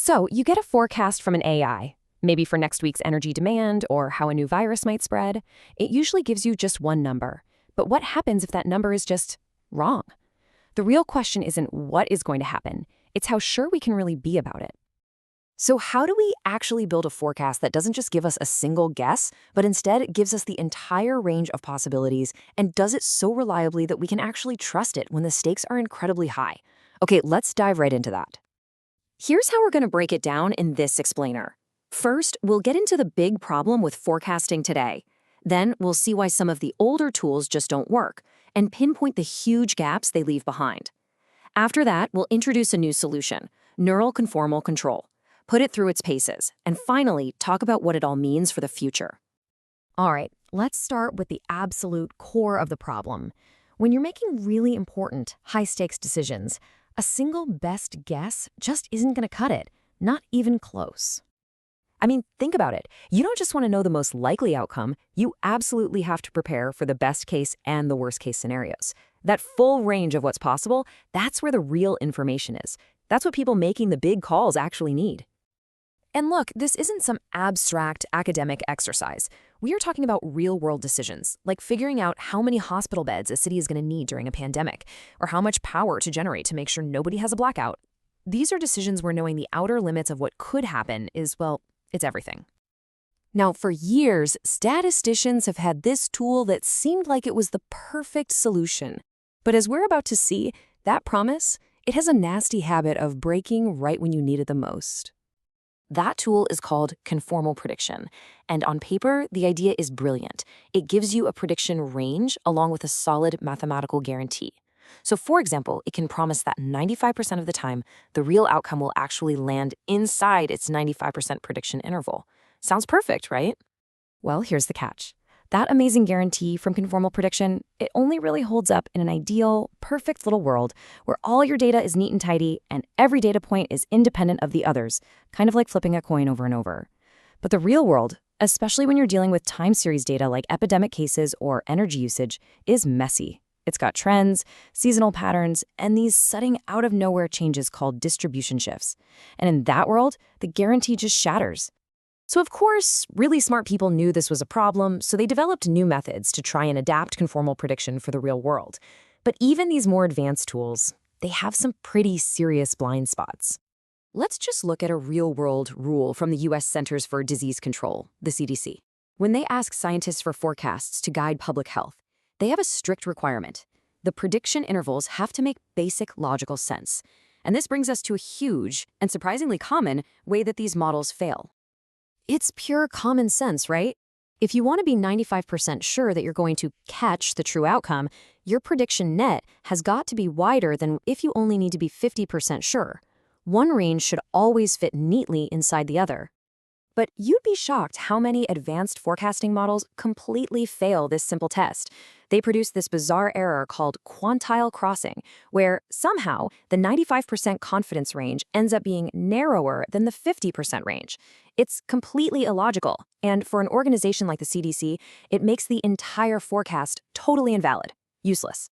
So you get a forecast from an AI, maybe for next week's energy demand or how a new virus might spread. It usually gives you just one number. But what happens if that number is just wrong? The real question isn't what is going to happen. It's how sure we can really be about it. So how do we actually build a forecast that doesn't just give us a single guess, but instead gives us the entire range of possibilities and does it so reliably that we can actually trust it when the stakes are incredibly high? Okay, let's dive right into that. Here's how we're going to break it down in this explainer. First, we'll get into the big problem with forecasting today. Then we'll see why some of the older tools just don't work and pinpoint the huge gaps they leave behind. After that, we'll introduce a new solution, neural conformal control, put it through its paces, and finally, talk about what it all means for the future. All right, let's start with the absolute core of the problem. When you're making really important, high-stakes decisions, a single best guess just isn't going to cut it, not even close. I mean, think about it. You don't just want to know the most likely outcome, you absolutely have to prepare for the best case and the worst case scenarios. That full range of what's possible, that's where the real information is. That's what people making the big calls actually need. And look, this isn't some abstract academic exercise. We are talking about real-world decisions, like figuring out how many hospital beds a city is going to need during a pandemic, or how much power to generate to make sure nobody has a blackout. These are decisions where knowing the outer limits of what could happen is, well, it's everything. Now, for years, statisticians have had this tool that seemed like it was the perfect solution. But as we're about to see, that promise, it has a nasty habit of breaking right when you need it the most. That tool is called conformal prediction, and on paper, the idea is brilliant. It gives you a prediction range along with a solid mathematical guarantee. So for example, it can promise that 95% of the time, the real outcome will actually land inside its 95% prediction interval. Sounds perfect, right? Well, here's the catch. That amazing guarantee from conformal prediction, it only really holds up in an ideal, perfect little world where all your data is neat and tidy and every data point is independent of the others, kind of like flipping a coin over and over. But the real world, especially when you're dealing with time series data like epidemic cases or energy usage, is messy. It's got trends, seasonal patterns, and these sudden out-of-nowhere changes called distribution shifts. And in that world, the guarantee just shatters. So of course, really smart people knew this was a problem, so they developed new methods to try and adapt conformal prediction for the real world. But even these more advanced tools, they have some pretty serious blind spots. Let's just look at a real-world rule from the U.S. Centers for Disease Control, the CDC. When they ask scientists for forecasts to guide public health, they have a strict requirement. The prediction intervals have to make basic logical sense. And this brings us to a huge, and surprisingly common, way that these models fail. It's pure common sense, right? If you want to be 95% sure that you're going to catch the true outcome, your prediction net has got to be wider than if you only need to be 50% sure. One range should always fit neatly inside the other. But you'd be shocked how many advanced forecasting models completely fail this simple test. They produce this bizarre error called quantile crossing, where somehow the 95% confidence range ends up being narrower than the 50% range. It's completely illogical, and for an organization like the CDC, it makes the entire forecast totally invalid, useless.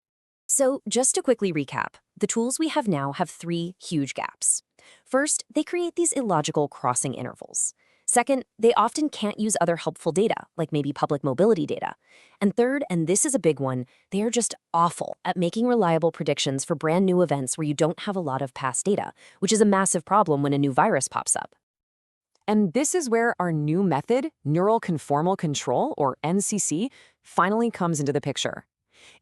So just to quickly recap, the tools we have now have three huge gaps. First, they create these illogical crossing intervals. Second, they often can't use other helpful data, like maybe public mobility data. And third, and this is a big one, they are just awful at making reliable predictions for brand new events where you don't have a lot of past data, which is a massive problem when a new virus pops up. And this is where our new method, neural conformal control, or NCC, finally comes into the picture.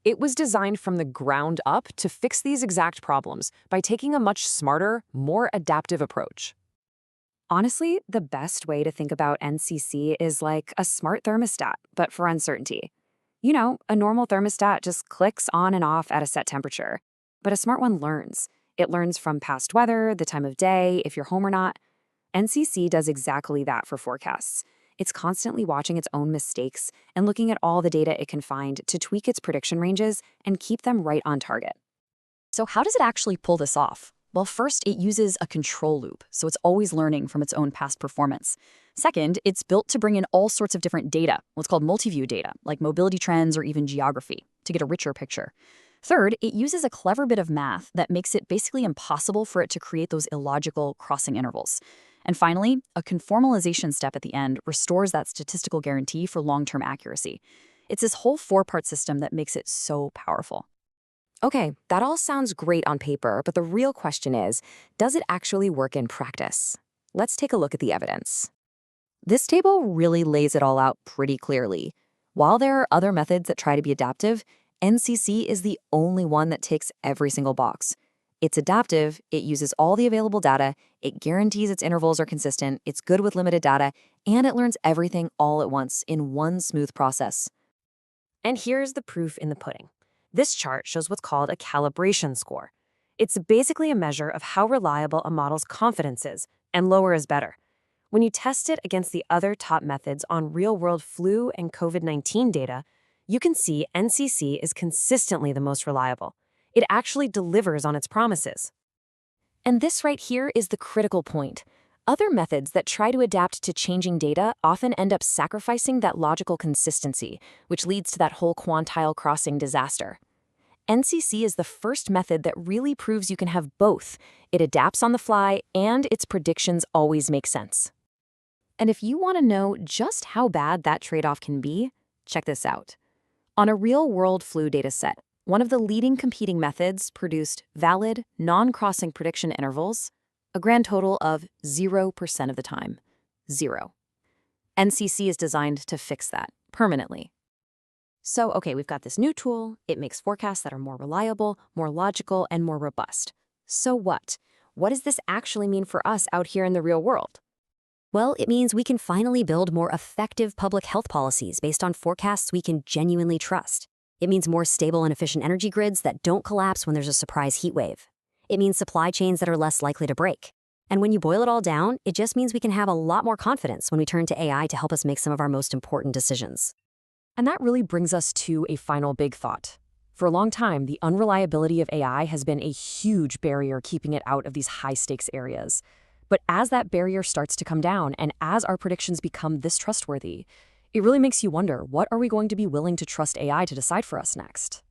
It was designed from the ground up to fix these exact problems by taking a much smarter, more adaptive approach. Honestly, the best way to think about NCC is like a smart thermostat, but for uncertainty. You know, a normal thermostat just clicks on and off at a set temperature, but a smart one learns. It learns from past weather, the time of day, if you're home or not. NCC does exactly that for forecasts. It's constantly watching its own mistakes and looking at all the data it can find to tweak its prediction ranges and keep them right on target. So how does it actually pull this off? Well, first, it uses a control loop, so it's always learning from its own past performance. Second, it's built to bring in all sorts of different data, what's called multi-view data, like mobility trends or even geography, to get a richer picture. Third, it uses a clever bit of math that makes it basically impossible for it to create those illogical crossing intervals. And finally, a conformalization step at the end restores that statistical guarantee for long-term accuracy. It's this whole four-part system that makes it so powerful. Okay, that all sounds great on paper, but the real question is, does it actually work in practice? Let's take a look at the evidence. This table really lays it all out pretty clearly. While there are other methods that try to be adaptive, NCC is the only one that ticks every single box. It's adaptive, it uses all the available data, it guarantees its intervals are consistent, it's good with limited data, and it learns everything all at once in one smooth process. And here's the proof in the pudding. This chart shows what's called a calibration score. It's basically a measure of how reliable a model's confidence is, and lower is better. When you test it against the other top methods on real-world flu and COVID-19 data, you can see NCC is consistently the most reliable. It actually delivers on its promises. And this right here is the critical point. Other methods that try to adapt to changing data often end up sacrificing that logical consistency, which leads to that whole quantile crossing disaster. NCC is the first method that really proves you can have both. It adapts on the fly, and its predictions always make sense. And if you want to know just how bad that trade-off can be, check this out. On a real-world flu dataset, one of the leading competing methods produced valid, non-crossing prediction intervals, a grand total of 0% of the time. 0. NCC is designed to fix that permanently. So, okay, we've got this new tool. It makes forecasts that are more reliable, more logical, and more robust. So what? What does this actually mean for us out here in the real world? Well, it means we can finally build more effective public health policies based on forecasts we can genuinely trust. It means more stable and efficient energy grids that don't collapse when there's a surprise heat wave. It means supply chains that are less likely to break. And when you boil it all down, it just means we can have a lot more confidence when we turn to AI to help us make some of our most important decisions. And that really brings us to a final big thought. For a long time, the unreliability of AI has been a huge barrier keeping it out of these high-stakes areas. But as that barrier starts to come down and as our predictions become this trustworthy, it really makes you wonder, what are we going to be willing to trust AI to decide for us next?